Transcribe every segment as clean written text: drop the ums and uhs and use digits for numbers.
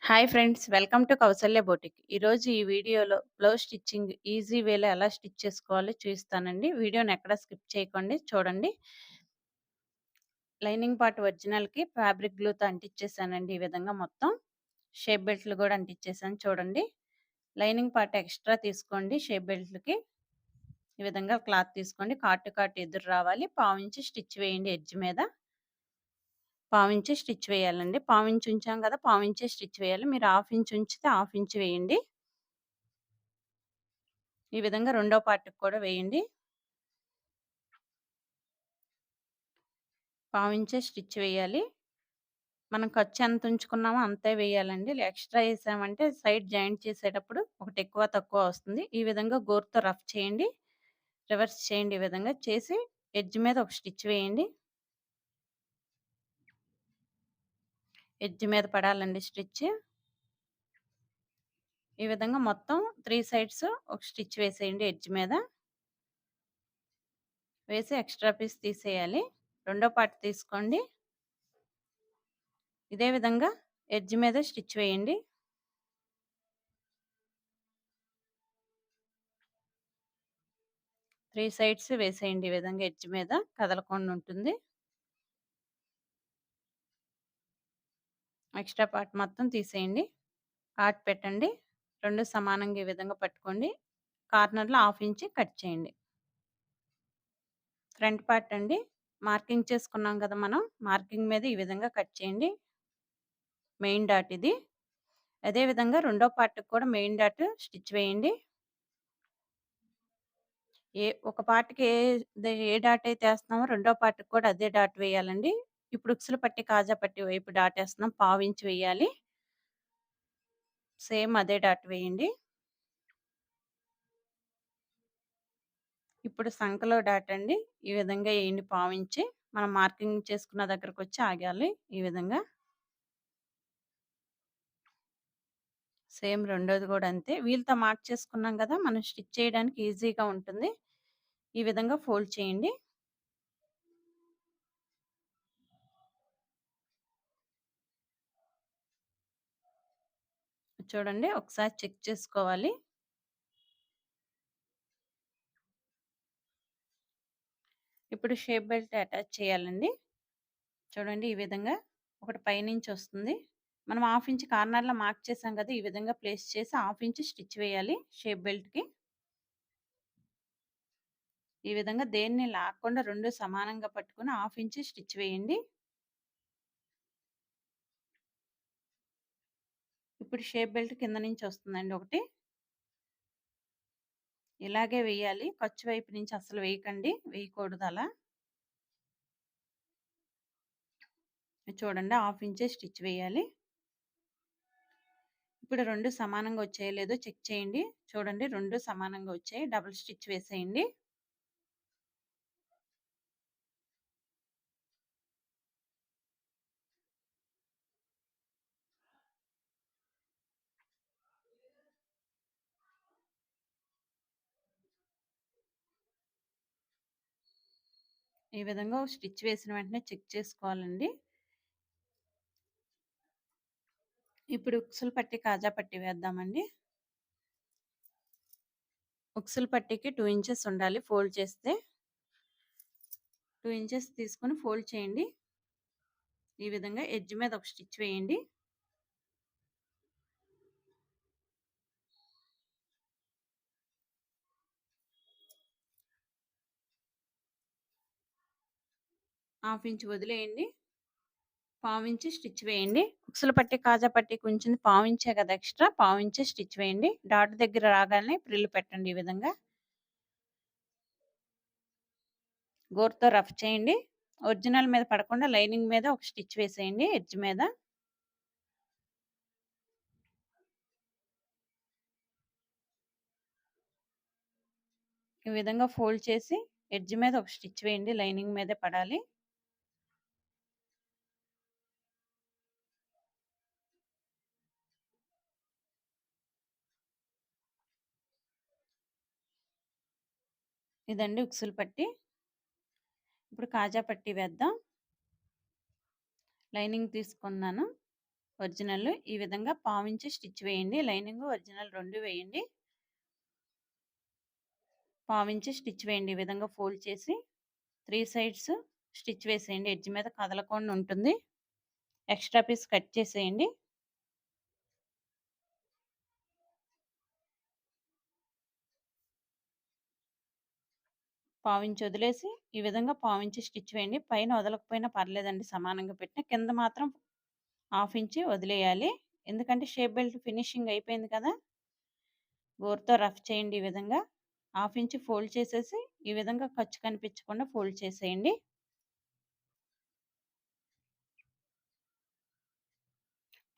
Hi friends, welcome to Kausalya boutique. ఈరోజు ఈ వీడియోలో బ్లౌజ్ స్టిచ్చింగ్ ఈజీ వేలో ఎలా స్టిచ్ చేసుకోవాలో చూపిస్తానండి. వీడియోని ఎక్కడ స్కిప్ చేయకండి, చూడండి. లైనింగ్ పార్ట్ ఒరిజినల్‌కి ఫ్యాబ్రిక్ గ్లూతో అంటించేసానండి. ఈ విధంగా మొత్తం షేప్ బెల్ట్లు కూడా అంటించేసాను చూడండి. లైనింగ్ పార్ట్ ఎక్స్ట్రా తీసుకోండి. షేప్ బెల్ట్‌లకి ఈ విధంగా క్లాత్ తీసుకోండి. కాట్ టు కాట్ ఎదురు రావాలి. పావించి స్టిచ్ వేయండి ఎడ్జ్ మీద. పావించి స్టిచ్ వేయాలండి. పావించి ఉంచాం కదా! పావించే స్టిచ్ వేయాలి. మీరు హాఫ్ ఇంచ్ ఉంచితే హాఫ్ ఇంచ్ వేయండి. ఈ విధంగా రెండో పార్ట్‌కి కూడా వేయండి. పావించే స్టిచ్ వేయాలి. మనం ఖర్చు ఎంత ఉంచుకున్నామో అంతే వేయాలండి. ఎక్స్‌ట్రా ఏసామంటే సైడ్ జాయింట్ చేసేటప్పుడు ఒకటి ఎక్కువ, తక్కువ వస్తుంది. ఈ విధంగా గోరుతో రఫ్ చేయండి. రివర్స్ చేయండి. ఈ విధంగా చేసి ఎడ్జ్ మీద ఒక స్టిచ్ వేయండి. ఎడ్జ్ మీద పడాలండి స్టిచ్. ఈ విధంగా మొత్తం 3 సైడ్స్ ఒక స్టిచ్ వేసేయండి ఎడ్జ్ మీద. వేసి ఎక్స్‌ట్రా పీస్ తీసేయాలి. రెండో పార్ట్ తీసుకోండి. ఇదే విధంగా ఎడ్జ్ మీద స్టిచ్ వేయండి. 3 సైడ్స్ వేసేయండి. ఈ విధంగా ఎడ్జ్ మీద కదలకుండా ఉంటుంది. ఎక్స్ట్రా పార్ట్ మొత్తం తీసేయండి. కాట్ పెట్టండి. 2 సమానంగా ఈ విధంగా పట్టుకోండి. కార్నర్‌లో హాఫ్ ఇంచ్ కట్ చేయండి. ఫ్రంట్ పార్ట్ అండి. మార్కింగ్ చేసుకున్నాం కదా మనం. మార్కింగ్ మీద ఈ విధంగా కట్ చేయండి. మెయిన్ డాట్ ఇది. అదే విధంగా రెండో పార్ట్‌కి కూడా మెయిన్ డాట్ స్టిచ్ వేయండి. ఒక పార్ట్‌కి ఏ డాట్ అయితే ఏస్తున్నామో రెండో పార్ట్‌కి కూడా అదే డాట్ వేయాలండి. ఇప్పుడు ఉక్సులు పట్టి, కాజా పట్టి వైపు డాట్ ఏస్తున్నాం. పావించి వేయాలి. సేమ్ అదే డాట్ వేయండి. ఇప్పుడు సంకలో డాట్ అండి. ఈ విధంగా ఎయండి పావించి. మనం మార్కింగ్ చేసుకున్న దగ్గరకొచ్చి ఆగాలి. ఈ విధంగా. సేమ్ రెండోది కూడా అంతే. వీళ్ళతో మార్క్ చేసుకున్నాం కదా! మనం స్టిచ్ చేయడానికి ఈజీగా ఉంటుంది. ఈ విధంగా ఫోల్డ్ చేయండి. చూడండి, ఒకసారి చెక్ చేసుకోవాలి. ఇప్పుడు షేప్ బెల్ట్ అటాచ్ చేయాలండి. చూడండి, ఈ విధంగా ఒకటి పైనుంచి వస్తుంది. మనం హాఫ్ ఇంచ్ కార్నర్‌లో మార్క్ చేసాం కదా! ఈ విధంగా ప్లేస్ చేసి హాఫ్ ఇంచ్ స్టిచ్ వేయాలి షేప్ బెల్ట్‌కి. ఈ విధంగా దేన్ని లాక్కుండా 2 సమానంగా పట్టుకొని హాఫ్ ఇంచ్ స్టిచ్ వేయండి. ఇప్పుడు షేప్ బెల్ట్ కింద నుంచి వస్తుందండి ఒకటి. ఇలాగే వేయాలి. ఖర్చు వైపు నుంచి అస్సలు వేయకండి. వేయకూడదు అలా. చూడండి, హాఫ్ ఇంచే స్టిచ్ వేయాలి. ఇప్పుడు 2 సమానంగా వచ్చాయో లేదో చెక్ చేయండి. చూడండి, 2 సమానంగా వచ్చాయి. డబుల్ స్టిచ్ వేసేయండి. ఈ విధంగా స్టిచ్ వేసిన వెంటనే చెక్ చేసుకోవాలండి. ఇప్పుడు ఉక్సులు పట్టి, కాజా పట్టి వేద్దామండి. ఉక్సులు పట్టీకి 2 ఇంచెస్ ఉండాలి ఫోల్డ్ చేస్తే. 2 ఇంచెస్ తీసుకొని ఫోల్డ్ చేయండి. ఈ విధంగా ఎడ్జ్ మీద ఒక స్టిచ్ వేయండి. హాఫ్ ఇంచ్ వదిలేయండి. పావించి స్టిచ్ వేయండి. ఉక్సులు పట్టి, కాజా పట్టీకి ఉంచింది పావించే కదా ఎక్స్ట్రా. పావించే స్టిచ్ వేయండి. డాట్ దగ్గర రాగానే ప్రిల్ పెట్టండి ఈ విధంగా. గోరుతో రఫ్ చేయండి. ఒరిజినల్ మీద పడకుండా లైనింగ్ మీద ఒక స్టిచ్ వేసేయండి ఎడ్జ్ మీద. ఈ విధంగా ఫోల్డ్ చేసి ఎడ్జ్ మీద ఒక స్టిచ్ వేయండి. లైనింగ్ మీదే పడాలి. ఇదండి ఉక్సులు పట్టి. ఇప్పుడు కాజా పట్టి వేద్దాం. లైనింగ్ తీసుకున్నాను. ఒరిజినల్ ఈ విధంగా పావించి స్టిచ్ వేయండి. లైనింగ్, ఒరిజినల్ 2 వేయండి. పావించి స్టిచ్ వేయండి. ఈ విధంగా ఫోల్డ్ చేసి 3 సైడ్స్ స్టిచ్ వేసేయండి. ఎడ్జ్ మీద కదలకుండా ఉంటుంది. ఎక్స్ట్రా పీస్ కట్ చేసేయండి. పావించి వదిలేసి ఈ విధంగా పావించి స్టిచ్ వేయండి. పైన వదలకపోయినా పర్లేదండి, సమానంగా పెట్టిన. కింద మాత్రం హాఫ్ ఇంచి వదిలేయాలి. ఎందుకంటే షేప్ బెల్ట్ ఫినిషింగ్ అయిపోయింది కదా! గోరుతో రఫ్ చేయండి ఈ విధంగా. హాఫ్ ఇంచ్ ఫోల్డ్ చేసేసి ఈ విధంగా ఖర్చు కనిపించకుండా ఫోల్డ్ చేసేయండి.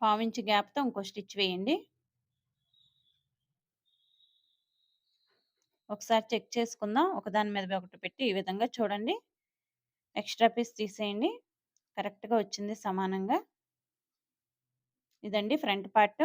పావించి గ్యాప్‌తో ఇంకో స్టిచ్ వేయండి. ఒకసారి చెక్ చేసుకుందాం. ఒకదాని మీద ఒకటి పెట్టి ఈ విధంగా చూడండి. ఎక్స్ట్రా పీస్ తీసేయండి. కరెక్ట్‌గా వచ్చింది సమానంగా. ఇదండి front part.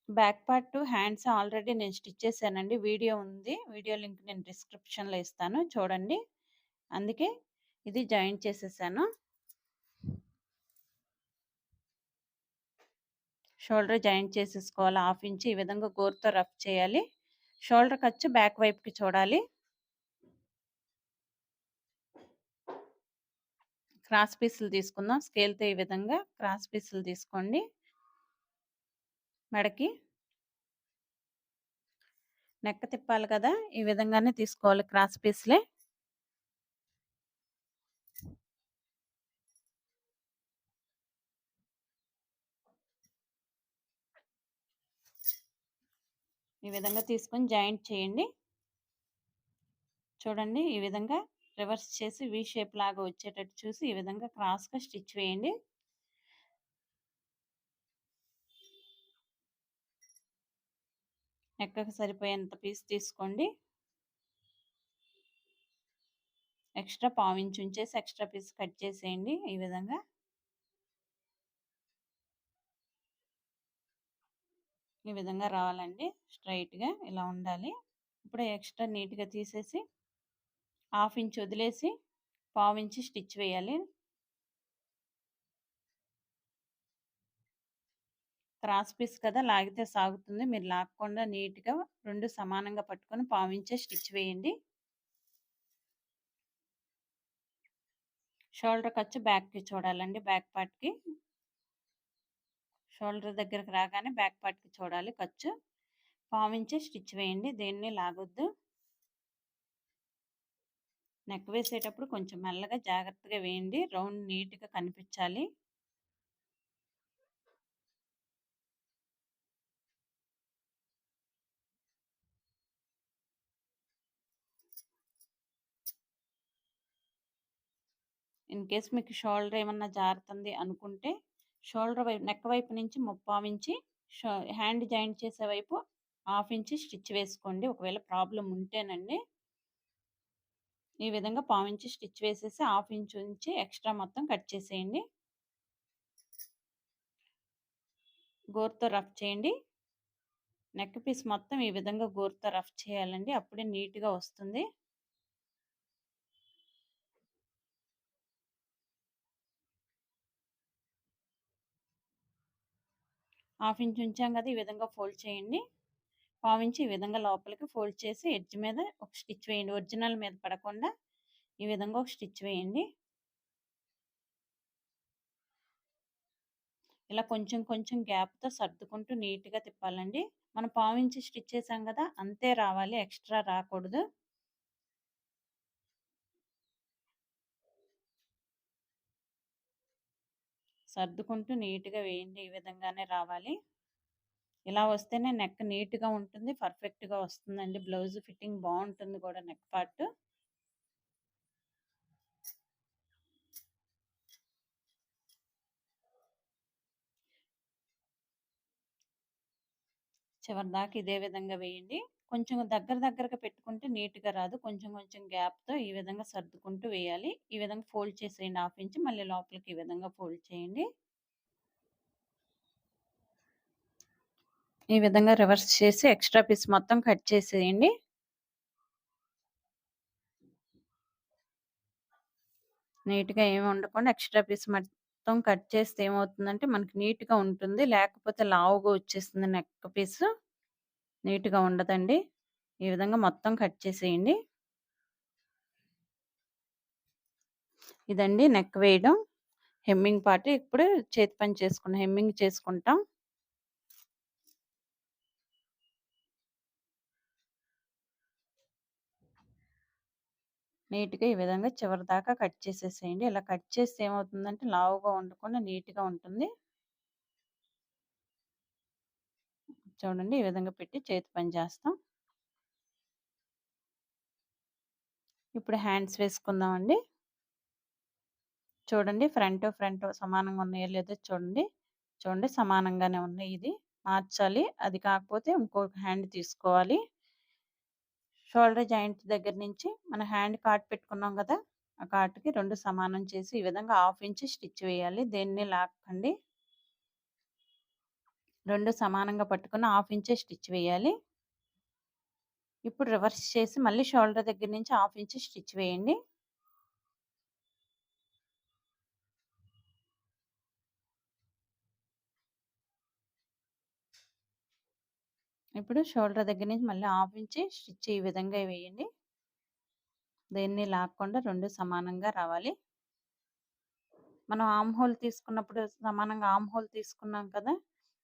Back part hands already నేను స్టిచ్ చేశానండి. వీడియో ఉంది. వీడియో లింక్ నేను డిస్క్రిప్షన్‌లో ఇస్తాను చూడండి. అందుకే ఇది జాయింట్ చేసేసాను. షోల్డర్ జాయింట్ చేసేసుకోవాలి. హాఫ్ ఇంచ్ ఈ విధంగా గోరుతో రఫ్ చేయాలి. షోల్డర్ ఖర్చు బ్యాక్ వైపుకి చూడాలి. క్రాస్ పీసులు తీసుకుందాం. స్కేల్‌తో ఈ విధంగా క్రాస్ పీసులు తీసుకోండి. మెడకి నెక్ తిప్పాలి కదా! ఈ విధంగానే తీసుకోవాలి క్రాస్ పీస్‌లే. ఈ విధంగా తీసుకొని జాయింట్ చేయండి. చూడండి ఈ విధంగా రివర్స్ చేసి వి షేప్ లాగా వచ్చేటట్టు చూసి ఈ విధంగా క్రాస్‌గా స్టిచ్ వేయండి. నెక్కకి సరిపోయేంత పీస్ తీసుకోండి. ఎక్స్ట్రా పావించి ఉంచేసి ఎక్స్ట్రా పీస్ కట్ చేసేయండి ఈ విధంగా. ఈ విధంగా రావాలండి. స్ట్రెయిట్‌గా ఇలా ఉండాలి. ఇప్పుడు ఎక్స్ట్రా నీట్‌గా తీసేసి హాఫ్ ఇంచ్ వదిలేసి పావించి స్టిచ్ వేయాలి. క్రాస్ పీస్ కదా! లాగితే సాగుతుంది. మీరు లాగకుండా నీట్‌గా 2 సమానంగా పట్టుకొని పావించే స్టిచ్ వేయండి. షోల్డర్ ఖర్చు బ్యాక్‌కి చూడాలండి. బ్యాక్ పార్ట్‌కి. షోల్డర్ దగ్గరికి రాగానే బ్యాక్ పార్ట్‌కి చూడాలి ఖర్చు. పావించే స్టిచ్ వేయండి. దేన్ని లాగొద్దు. నెక్ వేసేటప్పుడు కొంచెం మెల్లగా జాగ్రత్తగా వేయండి. రౌండ్ నీట్‌గా కనిపించాలి. ఇన్ కేస్ మీకు షోల్డర్ ఏమన్నా జారుతుంది అనుకుంటే షోల్డర్ వైపు నెక్ వైపు నుంచి ముప్పావించి హ్యాండ్ జాయింట్ చేసే వైపు హాఫ్ ఇంచ్ స్టిచ్ వేసుకోండి. ఒకవేళ ప్రాబ్లమ్ ఉంటేనండి. ఈ విధంగా పావించి స్టిచ్ వేసేసి హాఫ్ ఇంచ్ ఉంచి ఎక్స్ట్రా మొత్తం కట్ చేసేయండి. గోరుతో రఫ్ చేయండి. నెక్ పీస్ మొత్తం ఈ విధంగా గోరుతో రఫ్ చేయాలండి. అప్పుడే నీట్‌గా వస్తుంది. హాఫ్ ఇంచ్ ఉంచాం కదా! ఈ విధంగా ఫోల్డ్ చేయండి. పావించి ఈ విధంగా లోపలికి ఫోల్డ్ చేసి ఎడ్జ్ మీద ఒక స్టిచ్ వేయండి. ఒరిజినల్ మీద పడకుండా ఈ విధంగా ఒక స్టిచ్ వేయండి. ఇలా కొంచెం కొంచెం గ్యాప్‌తో సర్దుకుంటూ నీట్‌గా తిప్పాలండి. మనం పావించి స్టిచ్ చేసాం కదా! అంతే రావాలి. ఎక్స్ట్రా రాకూడదు. సర్దుకుంటూ నీట్‌గా వేయండి. ఈ విధంగానే రావాలి. ఇలా వస్తేనే నెక్ నీట్‌గా ఉంటుంది. పర్ఫెక్ట్‌గా వస్తుందండి. బ్లౌజ్ ఫిట్టింగ్ బావుంటుంది కూడా నెక్ పార్ట్. చివరిదాకా ఇదే విధంగా వేయండి. కొంచెం దగ్గరగా పెట్టుకుంటే నీట్‌గా రాదు. కొంచెం కొంచెం గ్యాప్‌తో ఈ విధంగా సర్దుకుంటూ వేయాలి. ఈ విధంగా ఫోల్డ్ చేసేయండి హాఫ్ ఇంచ్. మళ్ళీ లోపలికి ఈ విధంగా ఫోల్డ్ చేయండి. ఈ విధంగా రివర్స్ చేసి ఎక్స్‌ట్రా పీస్ మొత్తం కట్ చేసేయండి. నీట్‌గా ఏమి ఉండకుండా ఎక్స్‌ట్రా పీస్ మొత్తం కట్ చేస్తే ఏమవుతుందంటే మనకి నీట్‌గా ఉంటుంది. లేకపోతే లావుగా వచ్చేస్తుంది నెక్ పీసు. నీట్‌గా ఉండదండి. ఈ విధంగా మొత్తం కట్ చేసేయండి. ఇదండి నెక్ వేయడం. హెమ్మింగ్ పార్ట్ ఇప్పుడు చేతి పని హెమ్మింగ్ చేసుకుంటాం. నీట్‌గా ఈ విధంగా చివరి దాకా కట్ చేసేసేయండి. ఇలా కట్ చేస్తే ఏమవుతుందంటే లావుగా ఉండకుండా నీట్‌గా ఉంటుంది. చూడండి ఈ విధంగా పెట్టి చేతి పని చేస్తాం. ఇప్పుడు హ్యాండ్స్ వేసుకుందామండి. చూడండి ఫ్రంట్ సమానంగా ఉన్నాయో లేదో చూడండి. చూడండి సమానంగానే ఉన్నాయి ఇది. మార్చాలి. అది కాకపోతే ఇంకొక హ్యాండ్ తీసుకోవాలి. షోల్డర్ జాయింట్ దగ్గర నుంచి మన హ్యాండ్ కాట్ పెట్టుకున్నాం గదా! ఆ కాట్‌కి 2 సమానం చేసి ఈ విధంగా హాఫ్ ఇంచ్ స్టిచ్ వేయాలి. దేన్ని లాక్కండి. 2 సమానంగా పట్టుకొని హాఫ్ ఇంచే స్టిచ్ వేయాలి. ఇప్పుడు రివర్స్ చేసి మళ్ళీ షోల్డర్ దగ్గర నుంచి హాఫ్ ఇంచ్ స్టిచ్ వేయండి. ఇప్పుడు షోల్డర్ దగ్గర నుంచి మళ్ళీ హాఫ్ ఇంచ్ స్టిచ్ ఈ విధంగా వేయండి. దేన్ని లాక్కుండా 2 సమానంగా రావాలి. మనం ఆర్మ్ హోల్ తీసుకున్నప్పుడు సమానంగా ఆర్మ్ హోల్ తీసుకున్నాం కదా!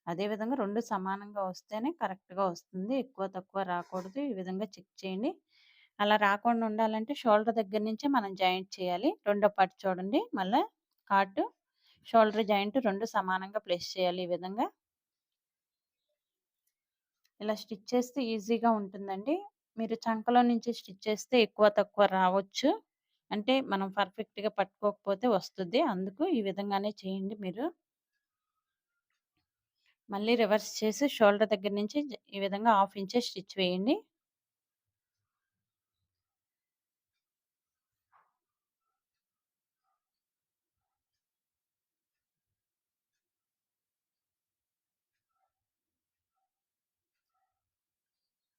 అదే విధంగా 2 సమానంగా వస్తేనే కరెక్ట్‌గా వస్తుంది. ఎక్కువ తక్కువ రాకూడదు. ఈ విధంగా చెక్ చేయండి. అలా రాకుండా ఉండాలంటే షోల్డర్ దగ్గర నుంచే మనం జాయింట్ చేయాలి. రెండో పార్ట్ చూడండి. మళ్ళా కాటు, షోల్డర్ జాయింట్ 2 సమానంగా ప్లేస్ చేయాలి ఈ విధంగా. ఇలా స్టిచ్ చేస్తే ఈజీగా ఉంటుందండి. మీరు చంకలో నుంచి స్టిచ్ చేస్తే ఎక్కువ తక్కువ రావచ్చు. అంటే మనం పర్ఫెక్ట్‌గా పట్టుకోకపోతే వస్తది. అందుకు ఈ విధంగానే చేయండి మీరు. మళ్ళీ రివర్స్ చేసి షోల్డర్ దగ్గర నుంచి ఈ విధంగా హాఫ్ ఇంచే స్టిచ్ వేయండి.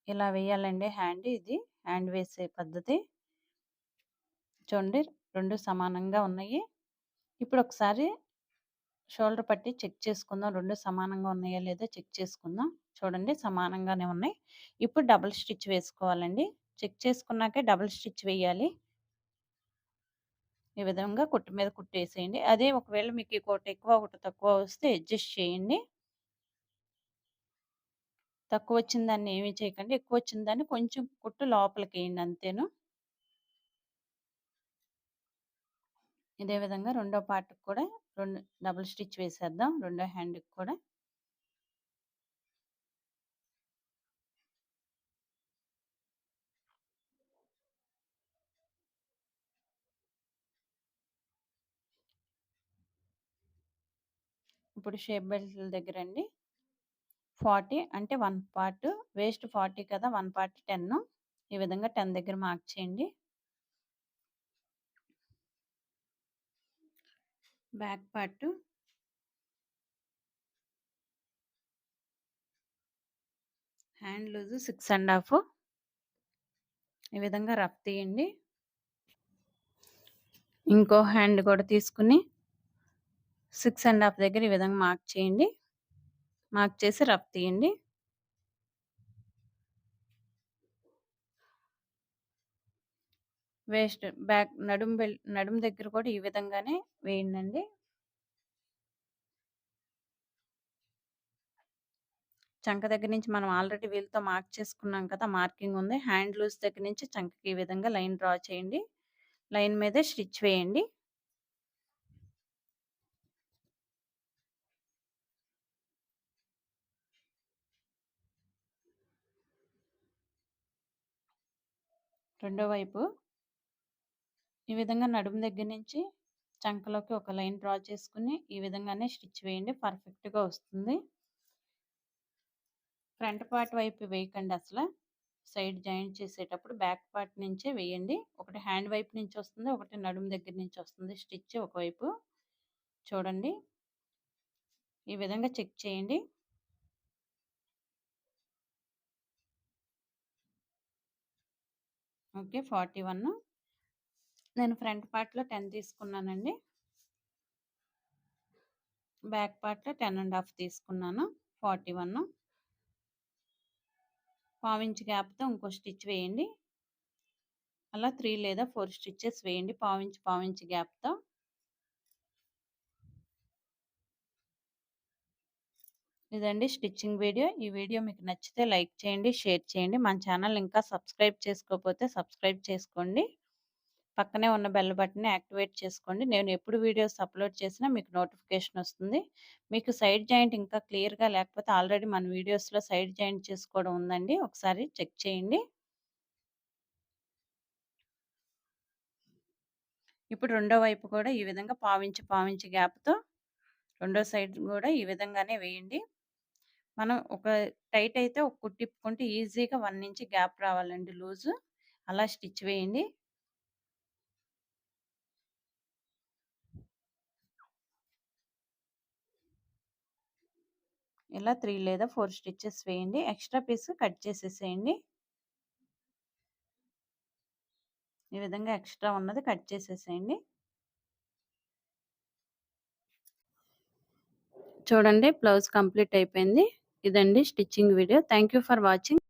ఇలా వేయాలండి హ్యాండ్ ఇది. హ్యాండ్ వేసే పద్ధతి. చూడండి 2 సమానంగా ఉన్నాయి. ఇప్పుడు ఒకసారి షోల్డర్ పట్టి చెక్ చేసుకుందాం. 2 సమానంగా ఉన్నాయా లేదా చెక్ చేసుకుందాం. చూడండి సమానంగానే ఉన్నాయి. ఇప్పుడు డబుల్ స్టిచ్ వేసుకోవాలండి. చెక్ చేసుకున్నాకే డబుల్ స్టిచ్ వేయాలి. ఈ విధంగా కుట్టు మీద కుట్టేసేయండి. అదే ఒకవేళ మీకు ఒకటి ఎక్కువ, ఒకటి తక్కువ వస్తే అడ్జస్ట్ చేయండి. తక్కువొచ్చిన దాన్ని ఏమి చేయకండి. ఎక్కువొచ్చిన దాన్ని కొంచెం కుట్టు లోపలికేయండి అంతేను. ఇదే విధంగా రెండో పార్ట్‌కి కూడా 2 డబుల్ స్టిచ్ వేసేద్దాం. రెండో హ్యాండ్‌కి కూడా. ఇప్పుడు షేప్ బెల్ట్‌ల దగ్గరండి 40 అంటే 1 పార్ట్ వేస్ట్ 40 కదా! 1 పార్ట్ 10 ఈ విధంగా 10 దగ్గర మార్క్ చేయండి. బ్యాక్ పార్ట్ హ్యాండ్ లూజ్ 6 ½ ఈ విధంగా రఫ్ తీయండి. ఇంకో హ్యాండ్ కూడా తీసుకొని 6 ½ దగ్గర ఈ విధంగా మార్క్ చేయండి. మార్క్ చేసి రఫ్ తీయండి. వేస్ట్ బ్యాక్ నడుము దగ్గర కూడా ఈ విధంగానే వేయండండి. చంక దగ్గర నుంచి మనం ఆల్రెడీ వీల్‌తో మార్క్ చేసుకున్నాం కదా! మార్కింగ్ ఉంది. హ్యాండ్ లూజ్ దగ్గర నుంచి చంకకి ఈ విధంగా లైన్ డ్రా చేయండి. లైన్ మీదే స్టిచ్ వేయండి. రెండో వైపు ఈ విధంగా నడుము దగ్గర నుంచి చంకలోకి ఒక లైన్ డ్రా చేసుకొని ఈ విధంగానే స్టిచ్ వేయండి. పర్ఫెక్ట్‌గా వస్తుంది. ఫ్రంట్ పార్ట్ వైపు వేయకండి అసల. సైడ్ జాయింట్ చేసేటప్పుడు బ్యాక్ పార్ట్ నుంచే వేయండి. ఒకటి హ్యాండ్ వైపు నుంచి వస్తుంది. ఒకటి నడుము దగ్గర నుంచి వస్తుంది స్టిచ్ ఒకవైపు. చూడండి. ఈ విధంగా చెక్ చేయండి. ఓకే. 41 నేను ఫ్రంట్ పార్ట్‌లో 10 తీసుకున్నానండి. బ్యాక్ పార్ట్‌లో 10 ½ తీసుకున్నాను. 41 పావించి గ్యాప్‌తో ఇంకో స్టిచ్ వేయండి. అలా 3 లేదా 4 స్టిచెస్ వేయండి పావించి గ్యాప్‌తో. ఇదండి స్టిచ్చింగ్ వీడియో. ఈ వీడియో మీకు నచ్చితే లైక్ చేయండి, షేర్ చేయండి. మన ఛానల్ ఇంకా సబ్స్క్రైబ్ చేసుకోకపోతే సబ్స్క్రైబ్ చేసుకోండి. పక్కనే ఉన్న బెల్ బటన్‌ని యాక్టివేట్ చేసుకోండి. నేను ఎప్పుడు వీడియోస్ అప్‌లోడ్ చేసినా మీకు నోటిఫికేషన్ వస్తుంది. మీకు సైడ్ జాయింట్ ఇంకా క్లియర్‌గా లేకపోతే ఆల్రెడీ మన వీడియోస్‌లో సైడ్ జాయింట్ చేసుకోవడం ఉందండి. ఒకసారి చెక్ చేయండి. ఇప్పుడు రెండో వైపు కూడా ఈ విధంగా పావించి గ్యాప్‌తో రెండో సైడ్ గూడా ఈ విధంగానే వేయండి. మనం ఒక టైట్ అయితే ఒక కుట్టు ఇప్పుకుంటే ఈజీగా 1 ఇంచ్ గ్యాప్ రావాలండి లూజు. అలా స్టిచ్ వేయండి. ఇలా 3 లేదా 4 స్టిచెస్ వేయండి. ఎక్స్‌ట్రా పీస్ కట్ చేసేసేయండి. ఈ విధంగా ఎక్స్‌ట్రా ఉన్నది కట్ చేసేసేయండి. చూడండి బ్లౌజ్ కంప్లీట్ అయిపోయింది. ఇదండి stitching video. Thank you for watching.